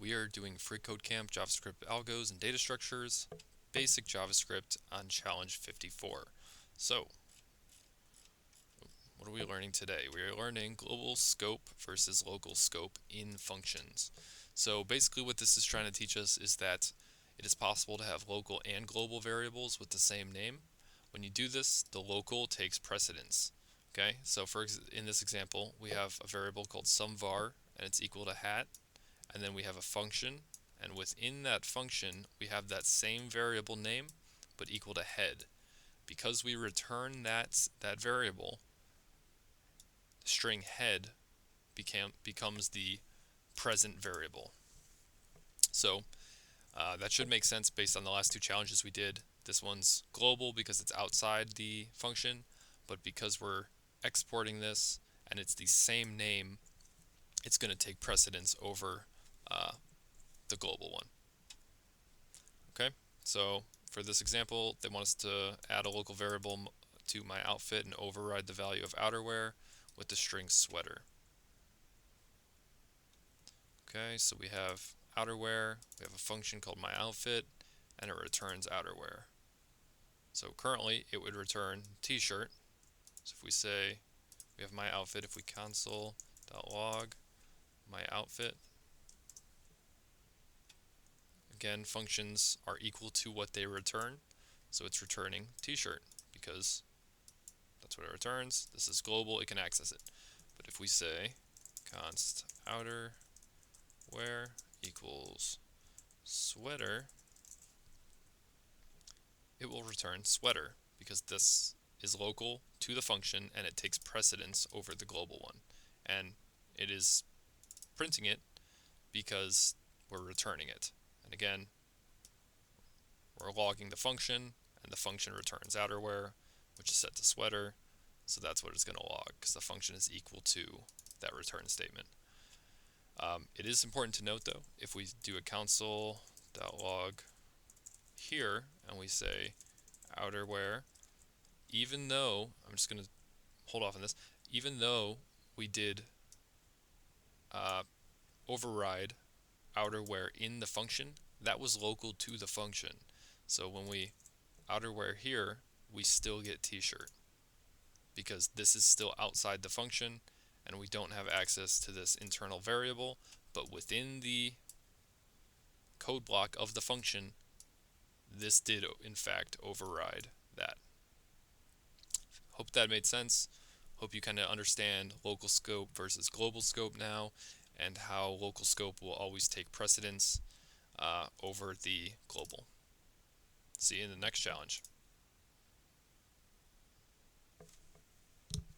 we are doing Free Code Camp JavaScript algos and data structures, basic JavaScript on challenge 54. So, what are we learning today? We are learning global scope versus local scope in functions. So basically what this is trying to teach us is that it is possible to have local and global variables with the same name. When you do this, the local takes precedence. Okay, so in this example, we have a variable called sumVar, and it's equal to hat, and then we have a function, and within that function, we have that same variable name, but equal to head. Because we return that variable, string head becomes the present variable. So that should make sense based on the last two challenges we did. This one's global because it's outside the function, but because we're exporting this and it's the same name, it's going to take precedence over the global one. Okay, so for this example, they want us to add a local variable to my outfit and override the value of outerwear with the string sweater. Okay, so we have outerwear, we have a function called myOutfit, and it returns outerwear. So currently it would return t-shirt. So if we say we have myOutfit, if we console.log myOutfit, again, functions are equal to what they return, so it's returning t-shirt because that's what it returns. This is global, it can access it. But if we say const outerwear equals sweater, it will return sweater because this is local to the function and it takes precedence over the global one. And it is printing it because we're returning it. And again, we're logging the function, and the function returns outerwear, which is set to sweater. So that's what it's going to log because the function is equal to that return statement. It is important to note though, if we do a console.log here and we say outerwear, even though, I'm just going to hold off on this, even though we did override outerwear in the function, that was local to the function. So when we outerwear here, we still get t-shirt because this is still outside the function and we don't have access to this internal variable, but within the code block of the function, this did in fact override that. Hope that made sense. Hope you kind of understand local scope versus global scope now, and how local scope will always take precedence over the global. See you in the next challenge.